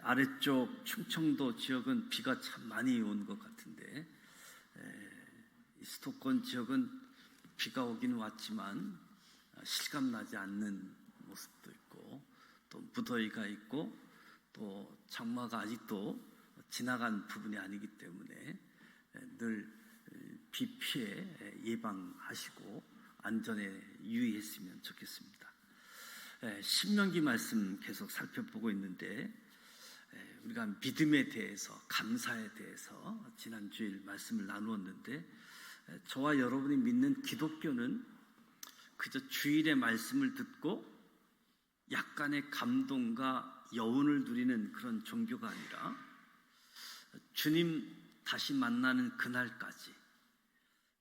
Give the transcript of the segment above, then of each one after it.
아래쪽 충청도 지역은 비가 참 많이 온 것 같은데, 이 수도권 지역은 비가 오긴 왔지만 실감나지 않는 모습도 있고, 또 무더위가 있고, 또 장마가 아직도 지나간 부분이 아니기 때문에 늘 비 피해 예방하시고 안전에 유의했으면 좋겠습니다. 신명기 말씀 계속 살펴보고 있는데, 우리가 믿음에 대해서, 감사에 대해서 지난 주일 말씀을 나누었는데, 저와 여러분이 믿는 기독교는 그저 주일의 말씀을 듣고 약간의 감동과 여운을 누리는 그런 종교가 아니라 주님 다시 만나는 그날까지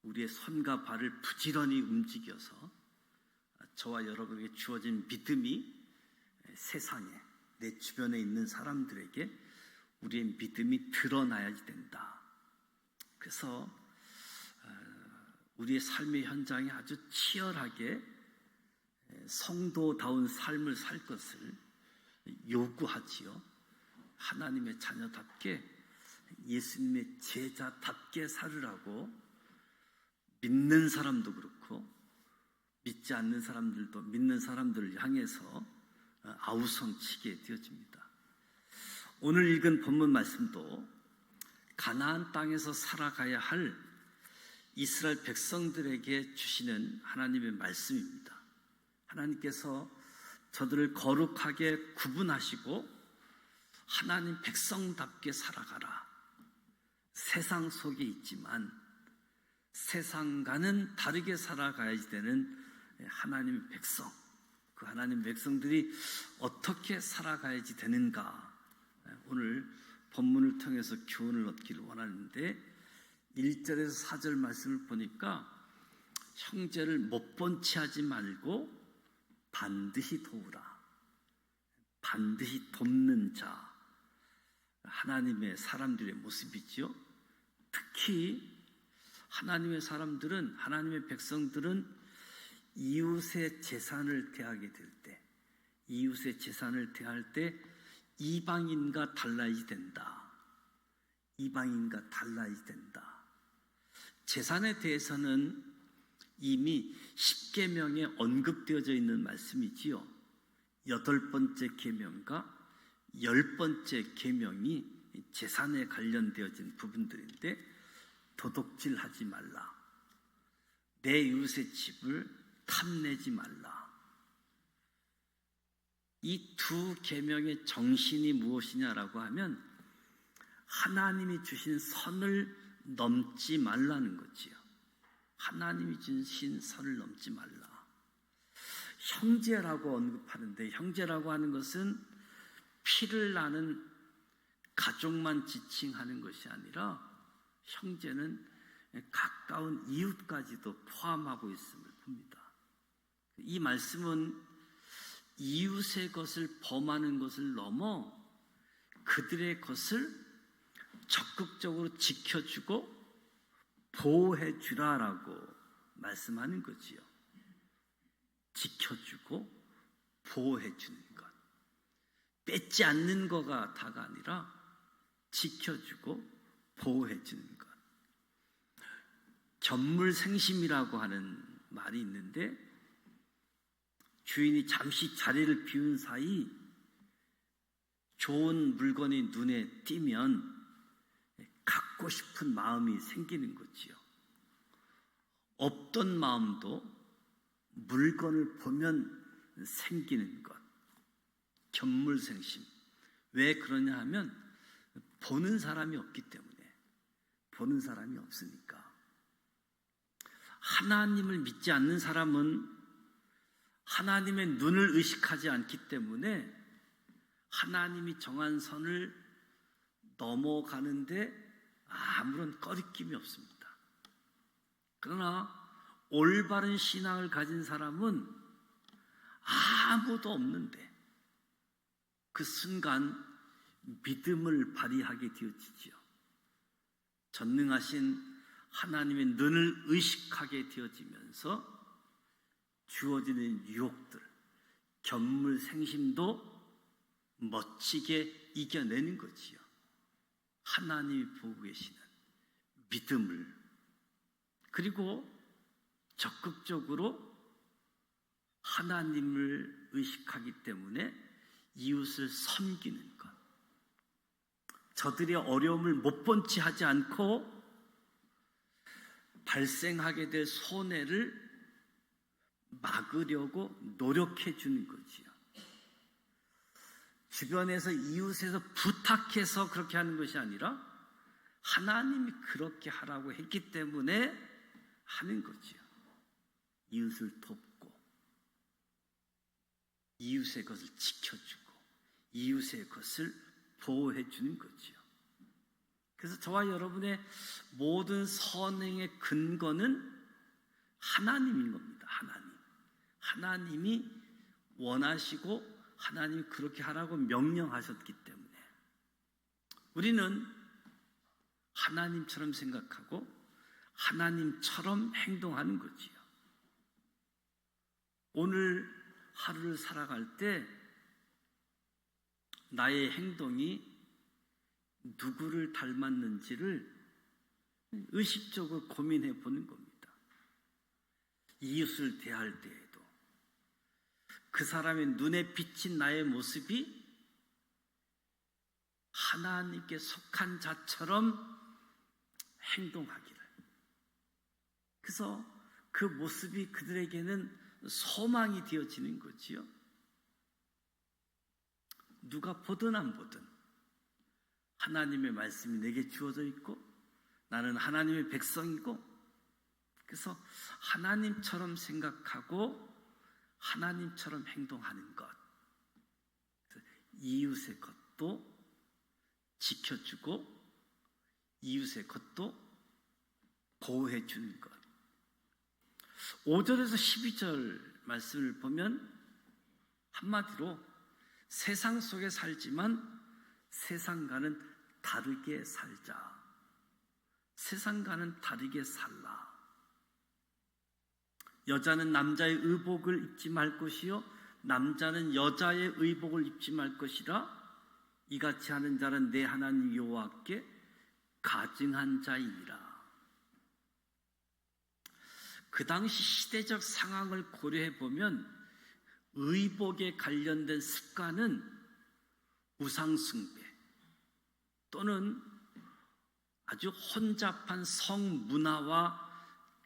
우리의 손과 발을 부지런히 움직여서 저와 여러분에게 주어진 믿음이 세상에, 내 주변에 있는 사람들에게 우리의 믿음이 드러나야지 된다. 그래서 우리의 삶의 현장에 아주 치열하게 성도다운 삶을 살 것을 요구하지요. 하나님의 자녀답게, 예수님의 제자답게 살으라고 믿는 사람도 그렇고 믿지 않는 사람들도 믿는 사람들을 향해서 아우성치게 되어집니다. 오늘 읽은 본문 말씀도 가나안 땅에서 살아가야 할 이스라엘 백성들에게 주시는 하나님의 말씀입니다. 하나님께서 저들을 거룩하게 구분하시고 하나님 백성답게 살아가라. 세상 속에 있지만 세상과는 다르게 살아가야지 되는 하나님의 백성, 그 하나님의 백성들이 어떻게 살아가야지 되는가, 오늘 본문을 통해서 교훈을 얻기를 원하는데, 1절에서 4절 말씀을 보니까 형제를 못 본 채 하지 말고 반드시 도우라. 반드시 돕는 자, 하나님의 사람들의 모습이지요. 특히 하나님의 사람들은, 하나님의 백성들은 이웃의 재산을 대하게 될 때, 이웃의 재산을 대할 때 이방인과 달라야지 된다. 이방인과 달라야지 된다. 재산에 대해서는 이미 10계명에 언급되어져 있는 말씀이지요. 8번째 계명과 10번째 계명이 재산에 관련되어진 부분들인데, 도둑질하지 말라, 내 이웃의 집을 탐내지 말라. 이 두 계명의 정신이 무엇이냐라고 하면 하나님이 주신 선을 넘지 말라는 거지요. 하나님이 주신 선을 넘지 말라. 형제라고 언급하는데, 형제라고 하는 것은 피를 나는 가족만 지칭하는 것이 아니라 형제는 가까운 이웃까지도 포함하고 있음을 봅니다. 이 말씀은 이웃의 것을 범하는 것을 넘어 그들의 것을 적극적으로 지켜주고 보호해 주라라고 말씀하는 거지요. 지켜주고 보호해 주는 것, 뺏지 않는 거가 다가 아니라 지켜주고 보호해 주는 것. 견물생심이라고 하는 말이 있는데, 주인이 잠시 자리를 비운 사이 좋은 물건이 눈에 띄면 갖고 싶은 마음이 생기는 거지요. 없던 마음도 물건을 보면 생기는 것. 견물생심. 왜 그러냐 하면 보는 사람이 없기 때문에. 보는 사람이 없으니까. 하나님을 믿지 않는 사람은 하나님의 눈을 의식하지 않기 때문에 하나님이 정한 선을 넘어가는데 아무런 꺼리낌이 없습니다. 그러나 올바른 신앙을 가진 사람은 아무도 없는데 그 순간 믿음을 발휘하게 되어지지요. 전능하신 하나님의 눈을 의식하게 되어지면서 주어지는 유혹들, 견물생심도 멋지게 이겨내는 거지요. 하나님이 보고 계시는 믿음을, 그리고 적극적으로 하나님을 의식하기 때문에 이웃을 섬기는 것, 저들의 어려움을 못 본 채 하지 않고 발생하게 될 손해를 막으려고 노력해 주는 거지요. 주변에서 이웃에서 부탁해서 그렇게 하는 것이 아니라 하나님이 그렇게 하라고 했기 때문에 하는 거지요. 이웃을 돕고 이웃의 것을 지켜주고 이웃의 것을 보호해 주는 거지요. 그래서 저와 여러분의 모든 선행의 근거는 하나님인 겁니다. 하나님이 원하시고 하나님이 그렇게 하라고 명령하셨기 때문에 우리는 하나님처럼 생각하고 하나님처럼 행동하는 거지요. 오늘 하루를 살아갈 때 나의 행동이 누구를 닮았는지를 의식적으로 고민해 보는 겁니다. 이웃을 대할 때에도 그 사람의 눈에 비친 나의 모습이 하나님께 속한 자처럼 행동하기를. 그래서 그 모습이 그들에게는 소망이 되어지는 거지요. 누가 보든 안 보든 하나님의 말씀이 내게 주어져 있고 나는 하나님의 백성이고, 그래서 하나님처럼 생각하고 하나님처럼 행동하는 것, 이웃의 것도 지켜주고 이웃의 것도 보호해 주는 것. 5절에서 12절 말씀을 보면 한마디로 세상 속에 살지만 세상과는 다르게 살자. 세상과는 다르게 살라. 여자는 남자의 의복을 입지 말 것이요 남자는 여자의 의복을 입지 말 것이라. 이같이 하는 자는 내 하나님 여호와께 가증한 자이니라. 그 당시 시대적 상황을 고려해 보면 의복에 관련된 습관은 우상숭배 또는 아주 혼잡한 성문화와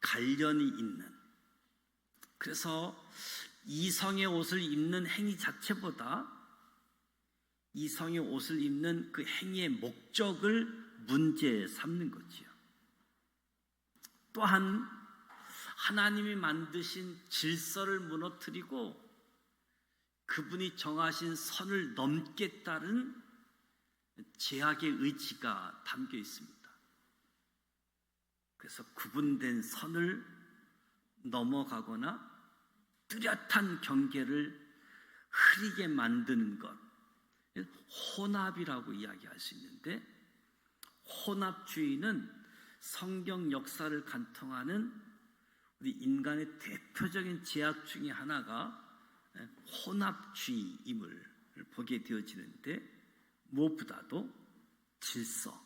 관련이 있는, 그래서 이성의 옷을 입는 행위 자체보다 이성의 옷을 입는 그 행위의 목적을 문제 삼는 거지요. 또한 하나님이 만드신 질서를 무너뜨리고 그분이 정하신 선을 넘겠다는 제약의 의지가 담겨 있습니다. 그래서 구분된 선을 넘어가거나 뚜렷한 경계를 흐리게 만드는 것, 혼합이라고 이야기할 수 있는데, 혼합주의는 성경 역사를 관통하는 우리 인간의 대표적인 제약 중에 하나가 혼합주의임을 보게 되어지는데, 무엇보다도 질서,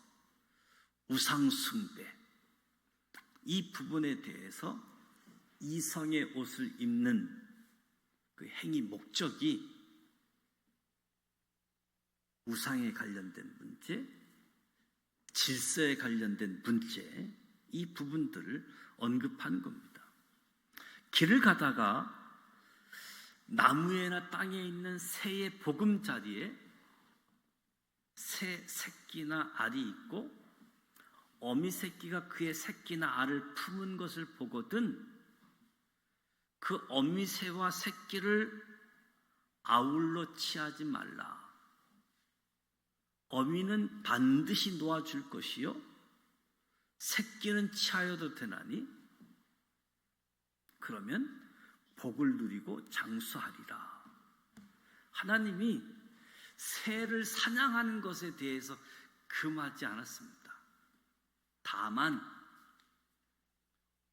우상숭배, 이 부분에 대해서 이성의 옷을 입는 그 행위 목적이 우상에 관련된 문제, 질서에 관련된 문제, 이 부분들을 언급하는 겁니다. 길을 가다가 나무에나 땅에 있는 새의 보금자리에 새 새끼나 알이 있고 어미 새끼가 그의 새끼나 알을 품은 것을 보거든 그 어미 새와 새끼를 아울러 취하지 말라. 어미는 반드시 놓아줄 것이요 새끼는 취하여도 되나니 그러면 복을 누리고 장수하리라. 하나님이 새를 사냥하는 것에 대해서 금하지 않았습니다. 다만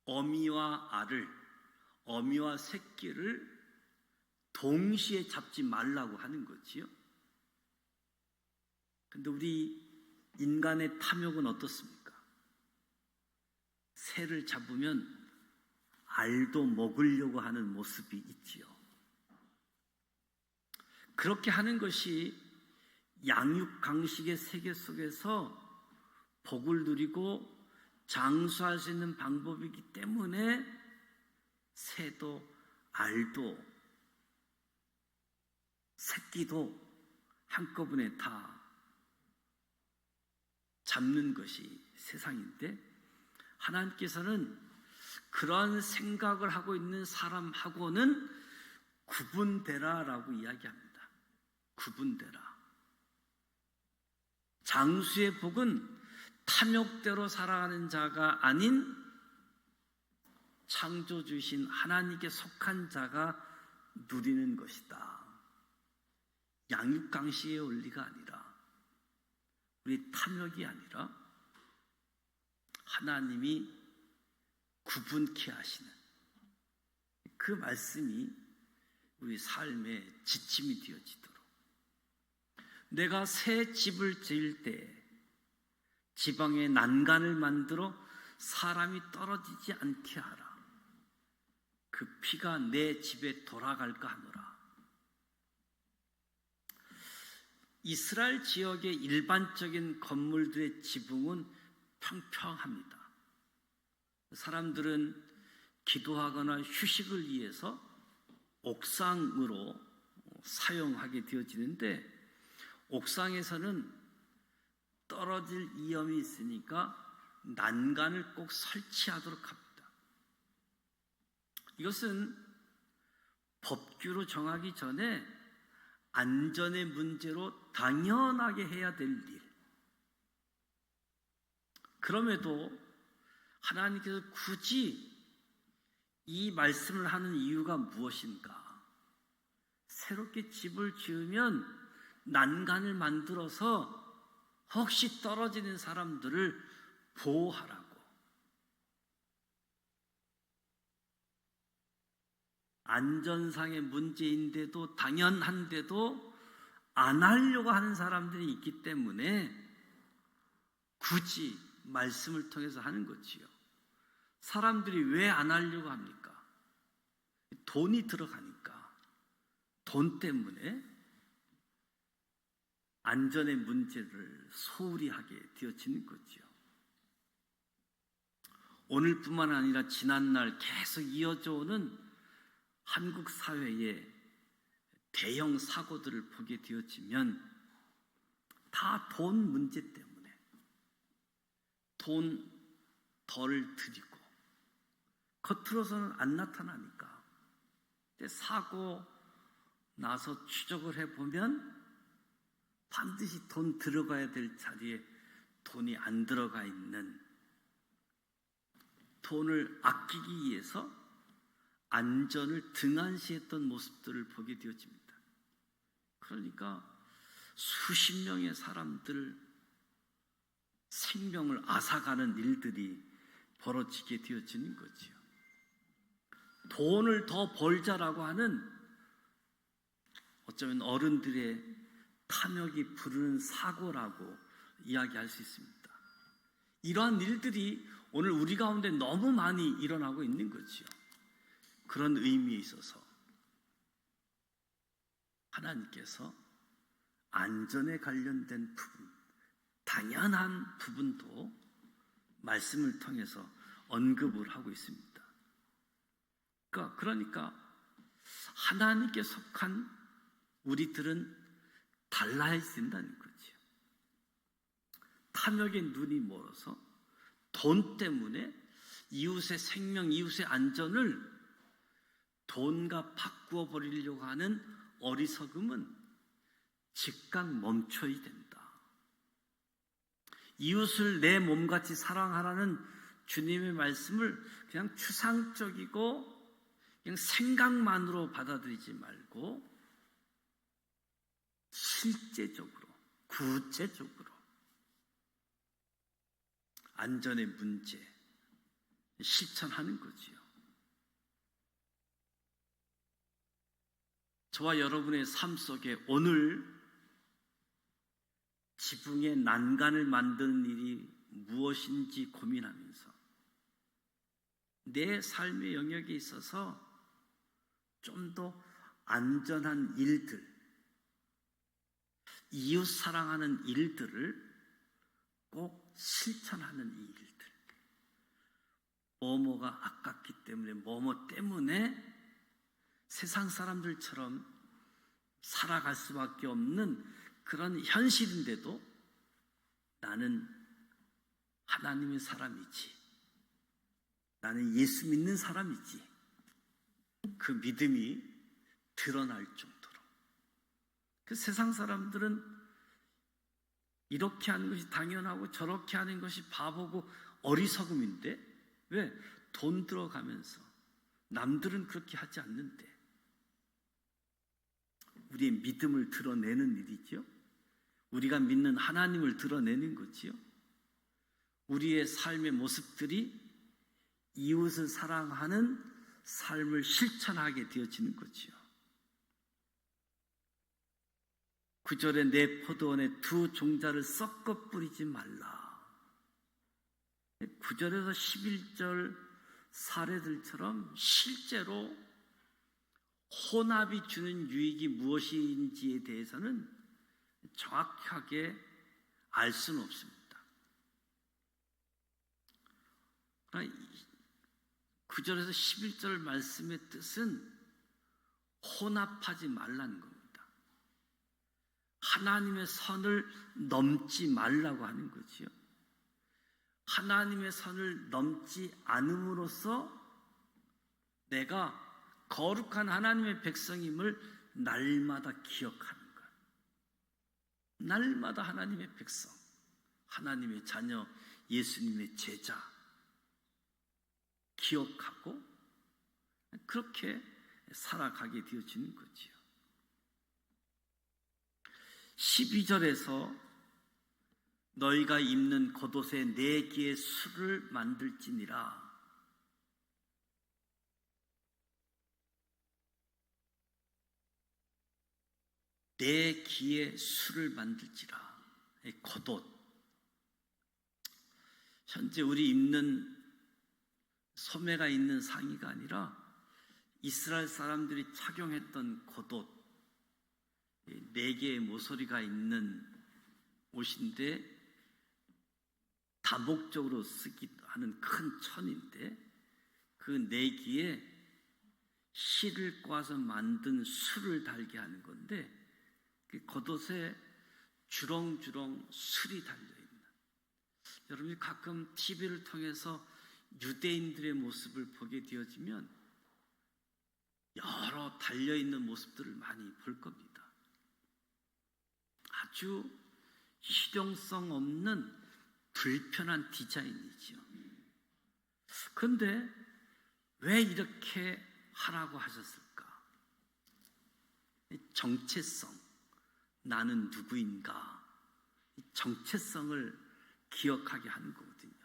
어미와 알을, 어미와 새끼를 동시에 잡지 말라고 하는 거지요. 근데 우리 인간의 탐욕은 어떻습니까? 새를 잡으면 알도 먹으려고 하는 모습이 있지요. 그렇게 하는 것이 양육강식의 세계 속에서 복을 누리고 장수할 수 있는 방법이기 때문에 새도 알도 새끼도 한꺼번에 다 잡는 것이 세상인데, 하나님께서는 그러한 생각을 하고 있는 사람하고는 구분되라라고 이야기합니다. 구분되라. 장수의 복은 탐욕대로 살아가는 자가 아닌 창조주이신 하나님께 속한 자가 누리는 것이다. 양육강식의 원리가 아니라, 우리 탐욕이 아니라 하나님이 구분케 하시는 그 말씀이 우리 삶의 지침이 되어지도록, 내가 새 집을 지을 때 지방에 난간을 만들어 사람이 떨어지지 않게 하라. 그 피가 내 집에 돌아갈까 하노라. 이스라엘 지역의 일반적인 건물들의 지붕은 평평합니다. 사람들은 기도하거나 휴식을 위해서 옥상으로 사용하게 되어지는데, 옥상에서는 떨어질 위험이 있으니까 난간을 꼭 설치하도록 합니다. 이것은 법규로 정하기 전에 안전의 문제로 당연하게 해야 될 일. 그럼에도 하나님께서 굳이 이 말씀을 하는 이유가 무엇인가? 새롭게 집을 지으면 난간을 만들어서 혹시 떨어지는 사람들을 보호하라고. 안전상의 문제인데도, 당연한데도 안 하려고 하는 사람들이 있기 때문에 굳이 말씀을 통해서 하는 거지요. 사람들이 왜 안 하려고 합니까? 돈이 들어가니까. 돈 때문에 안전의 문제를 소홀히 하게 되어지는 거지요. 오늘뿐만 아니라 지난날 계속 이어져 오는 한국 사회의 대형 사고들을 보게 되어지면 다 돈 문제 때문에, 돈 덜 들이고 겉으로서는 안 나타나니까, 사고 나서 추적을 해보면 반드시 돈 들어가야 될 자리에 돈이 안 들어가 있는, 돈을 아끼기 위해서 안전을 등한시했던 모습들을 보게 되어집니다. 그러니까 수십 명의 사람들 생명을 앗아가는 일들이 벌어지게 되어지는 거지요. 돈을 더 벌자라고 하는, 어쩌면 어른들의 탐욕이 부르는 사고라고 이야기할 수 있습니다. 이러한 일들이 오늘 우리 가운데 너무 많이 일어나고 있는 거지요. 그런 의미에 있어서 하나님께서 안전에 관련된 부분, 당연한 부분도 말씀을 통해서 언급을 하고 있습니다. 그러니까 하나님께 속한 우리들은 달라야 된다는 거죠. 탐욕의 눈이 멀어서 돈 때문에 이웃의 생명, 이웃의 안전을 돈과 바꾸어 버리려고 하는 어리석음은 즉각 멈춰야 된다. 이웃을 내 몸같이 사랑하라는 주님의 말씀을 그냥 추상적이고 그냥 생각만으로 받아들이지 말고 실제적으로, 구체적으로 안전의 문제 실천하는 거지요. 저와 여러분의 삶 속에 오늘 지붕에 난간을 만드는 일이 무엇인지 고민하면서 내 삶의 영역에 있어서 좀 더 안전한 일들, 이웃 사랑하는 일들을 꼭 실천하는 이 일들. 뭐뭐가 아깝기 때문에, 뭐뭐 때문에 세상 사람들처럼 살아갈 수밖에 없는 그런 현실인데도 나는 하나님의 사람이지, 나는 예수 믿는 사람이지, 그 믿음이 드러날 정도로. 그 세상 사람들은 이렇게 하는 것이 당연하고 저렇게 하는 것이 바보고 어리석음인데 왜? 돈 들어가면서 남들은 그렇게 하지 않는데. 우리의 믿음을 드러내는 일이죠. 우리가 믿는 하나님을 드러내는 거지요. 우리의 삶의 모습들이 이웃을 사랑하는 삶을 실천하게 되어지는 거지요. 9절에 내 포도원에 두 종자를 섞어 뿌리지 말라. 9절에서 11절 사례들처럼 실제로 혼합이 주는 유익이 무엇인지에 대해서는 정확하게 알 수는 없습니다. 9절에서 11절 말씀의 뜻은 혼합하지 말라는 겁니다. 하나님의 선을 넘지 말라고 하는 거지요. 하나님의 선을 넘지 않음으로써 내가 거룩한 하나님의 백성임을 날마다 기억하는 것. 날마다 하나님의 백성, 하나님의 자녀, 예수님의 제자 기억하고 그렇게 살아가게 되어지는 거지요. 12절에서 너희가 입는 겉옷에 네 개의 술을 만들지니라. 네 기의 술을 만들지라. 겉옷. 현재 우리 입는 소매가 있는 상의가 아니라 이스라엘 사람들이 착용했던 겉옷, 네 개의 모서리가 있는 옷인데 다목적으로 쓰기도 하는 큰 천인데 그 네 기에 실을 꽈서 만든 술을 달게 하는 건데 그 겉옷에 주렁주렁 술이 달려있는, 여러분이 가끔 TV를 통해서 유대인들의 모습을 보게 되어지면 여러 달려있는 모습들을 많이 볼 겁니다. 아주 실용성 없는 불편한 디자인이지요. 그런데 왜 이렇게 하라고 하셨을까? 정체성, 나는 누구인가? 정체성을 기억하게 하는 거거든요.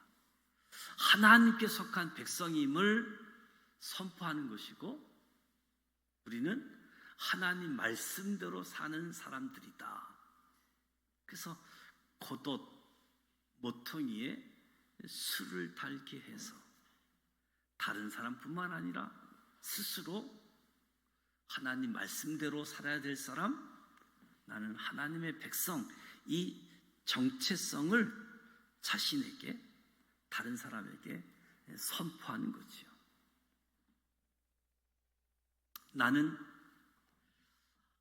하나님께 속한 백성임을 선포하는 것이고 우리는 하나님 말씀대로 사는 사람들이다. 그래서 겉옷 모퉁이에 술을 달게 해서 다른 사람뿐만 아니라 스스로 하나님 말씀대로 살아야 될 사람, 나는 하나님의 백성, 이 정체성을 자신에게, 다른 사람에게 선포하는 거지요. 나는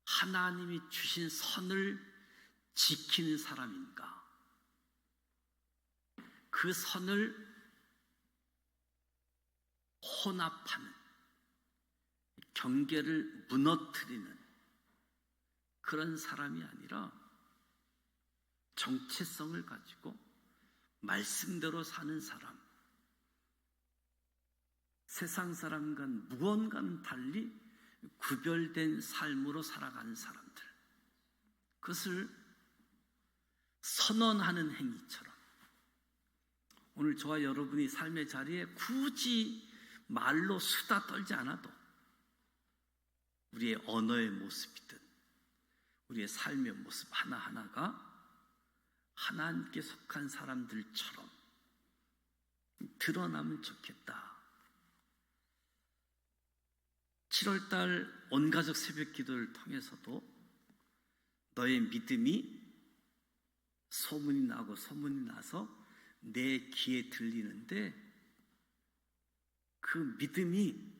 하나님이 주신 선을 지키는 사람인가? 그 선을 혼합하는, 경계를 무너뜨리는 그런 사람이 아니라 정체성을 가지고 말씀대로 사는 사람, 세상 사람과는 무언가는 달리 구별된 삶으로 살아가는 사람들, 그것을 선언하는 행위처럼 오늘 저와 여러분이 삶의 자리에 굳이 말로 수다 떨지 않아도 우리의 언어의 모습이든 우리의 삶의 모습 하나하나가 하나님께 속한 사람들처럼 드러나면 좋겠다. 7월달 온가족 새벽 기도를 통해서도 너의 믿음이 소문이 나서 내 귀에 들리는데 그 믿음이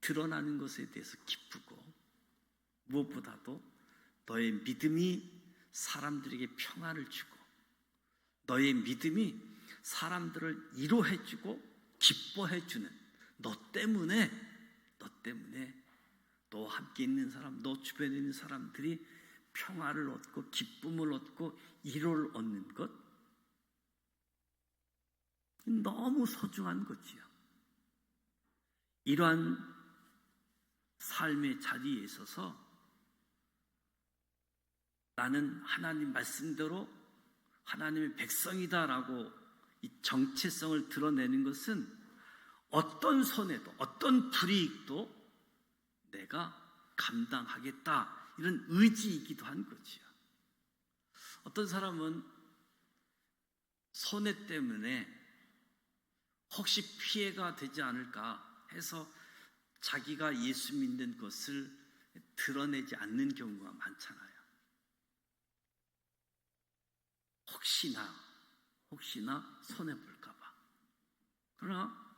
드러나는 것에 대해서 기쁘고, 무엇보다도 너의 믿음이 사람들에게 평안을 주고, 너의 믿음이 사람들을 위로해주고 기뻐해주는 너 때문에 너 함께 있는 사람, 너 주변에 있는 사람들이 평화를 얻고 기쁨을 얻고 위로를 얻는 것, 너무 소중한 거지요. 이러한 삶의 자리에 있어서 나는 하나님 말씀대로 하나님의 백성이다라고 이 정체성을 드러내는 것은 어떤 손해도 어떤 불이익도 내가 감당하겠다, 이런 의지이기도 한 거지요. 어떤 사람은 손해 때문에 혹시 피해가 되지 않을까 해서 자기가 예수 믿는 것을 드러내지 않는 경우가 많잖아요. 혹시나 손해볼까 봐. 그러나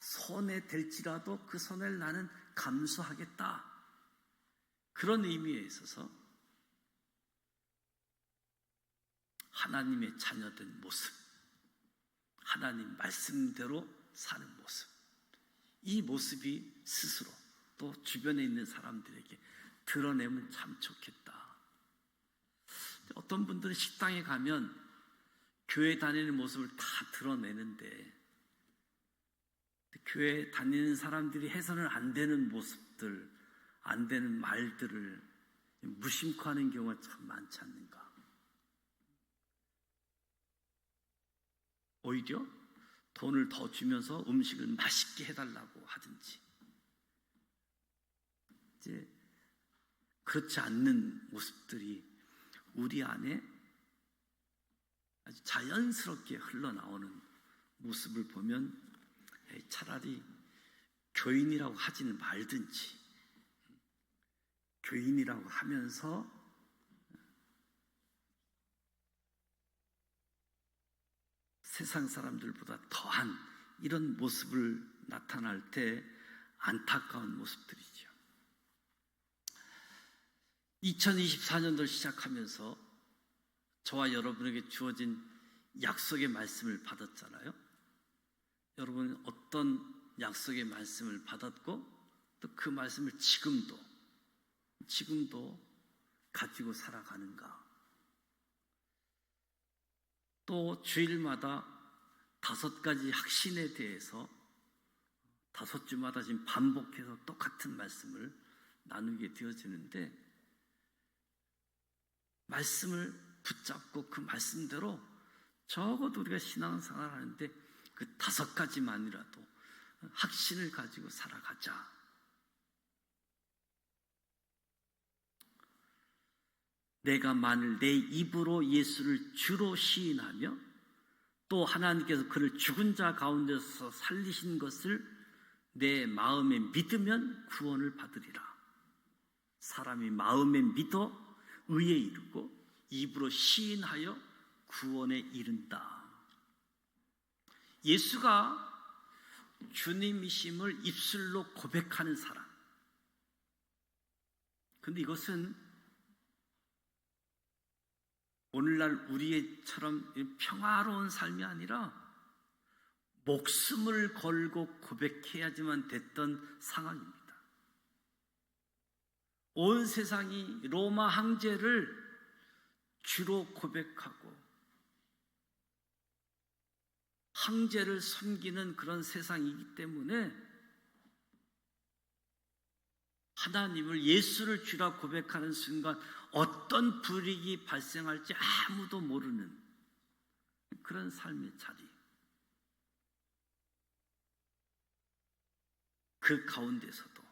손해될지라도 그 손해를 나는 감수하겠다, 그런 의미에 있어서 하나님의 자녀된 모습, 하나님 말씀대로 사는 모습, 이 모습이 스스로 또 주변에 있는 사람들에게 드러내면 참 좋겠다. 어떤 분들은 식당에 가면 교회 다니는 모습을 다 드러내는데, 교회 다니는 사람들이 해서는 안 되는 모습들, 안 되는 말들을 무심코 하는 경우가 참 많지 않는가. 오히려 돈을 더 주면서 음식을 맛있게 해달라고 하든지, 이제 그렇지 않는 모습들이 우리 안에 아주 자연스럽게 흘러나오는 모습을 보면 차라리 교인이라고 하지는 말든지, 교인이라고 하면서 세상 사람들보다 더한 이런 모습을 나타날 때 안타까운 모습들이죠. 2024년도를 시작하면서 저와 여러분에게 주어진 약속의 말씀을 받았잖아요. 여러분은 어떤 약속의 말씀을 받았고, 또 그 말씀을 지금도 가지고 살아가는가. 또 주일마다 5가지 확신에 대해서 5주마다 지금 반복해서 똑같은 말씀을 나누게 되어지는데, 말씀을 붙잡고 그 말씀대로 적어도 우리가 신앙생활을 하는데 그 5가지만이라도 확신을 가지고 살아가자. 내가 만일 내 입으로 예수를 주로 시인하며 또 하나님께서 그를 죽은 자 가운데서 살리신 것을 내 마음에 믿으면 구원을 받으리라. 사람이 마음에 믿어 의에 이르고 입으로 시인하여 구원에 이른다. 예수가 주님이심을 입술로 고백하는 사람. 그런데 이것은 오늘날 우리처럼 평화로운 삶이 아니라 목숨을 걸고 고백해야지만 됐던 상황입니다. 온 세상이 로마 황제를 주로 고백하고 황제를 섬기는 그런 세상이기 때문에 하나님을, 예수를 주라 고백하는 순간 어떤 불이익이 발생할지 아무도 모르는 그런 삶의 자리. 그 가운데서도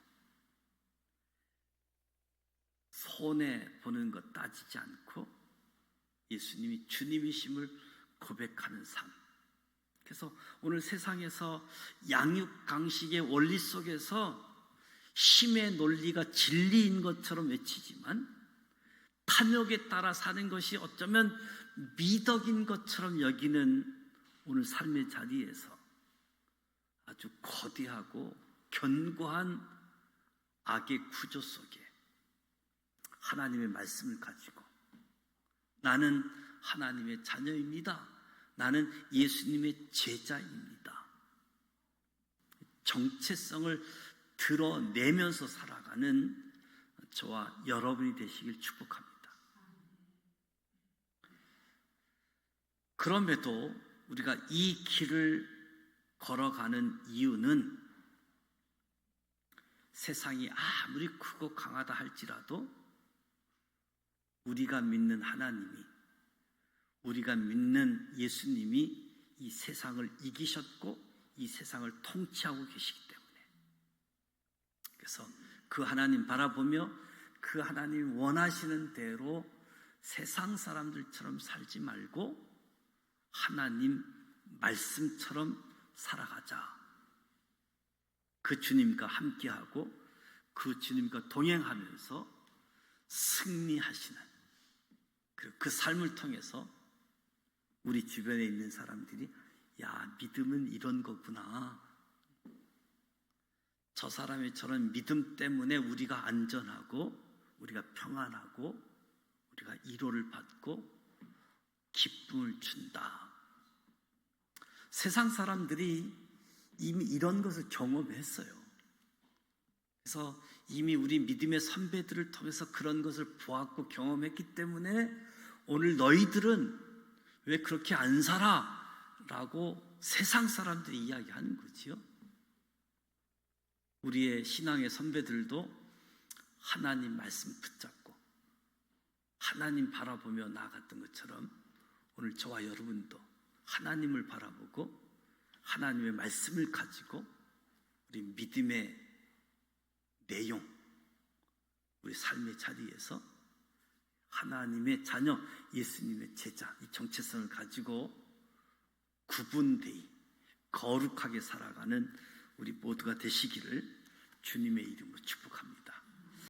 손해 보는 것 따지지 않고 예수님이 주님이심을 고백하는 삶. 그래서 오늘 세상에서 양육 강식의 원리 속에서 힘의 논리가 진리인 것처럼 외치지만 탐욕에 따라 사는 것이 어쩌면 미덕인 것처럼 여기는 오늘 삶의 자리에서 아주 거대하고 견고한 악의 구조 속에 하나님의 말씀을 가지고 나는 하나님의 자녀입니다. 나는 예수님의 제자입니다. 정체성을 드러내면서 살아가는 저와 여러분이 되시길 축복합니다. 그럼에도 우리가 이 길을 걸어가는 이유는 세상이 아무리 크고 강하다 할지라도 우리가 믿는 하나님이, 우리가 믿는 예수님이 이 세상을 이기셨고 이 세상을 통치하고 계시기 때문에, 그래서 그 하나님 바라보며 그 하나님 원하시는 대로 세상 사람들처럼 살지 말고 하나님 말씀처럼 살아가자. 그 주님과 함께하고 그 주님과 동행하면서 승리하시는 그 삶을 통해서 우리 주변에 있는 사람들이 야, 믿음은 이런 거구나. 저 사람의 저런 믿음 때문에 우리가 안전하고 우리가 평안하고 우리가 위로를 받고 기쁨을 준다. 세상 사람들이 이미 이런 것을 경험했어요. 그래서 이미 우리 믿음의 선배들을 통해서 그런 것을 보았고 경험했기 때문에 오늘 너희들은 왜 그렇게 안 살아? 라고 세상 사람들이 이야기하는 거지요. 우리의 신앙의 선배들도 하나님 말씀 붙잡고 하나님 바라보며 나아갔던 것처럼 오늘 저와 여러분도 하나님을 바라보고 하나님의 말씀을 가지고 우리 믿음의 내용, 우리 삶의 자리에서 하나님의 자녀, 예수님의 제자, 이 정체성을 가지고 구분되이 거룩하게 살아가는 우리 모두가 되시기를 주님의 이름으로 축복합니다.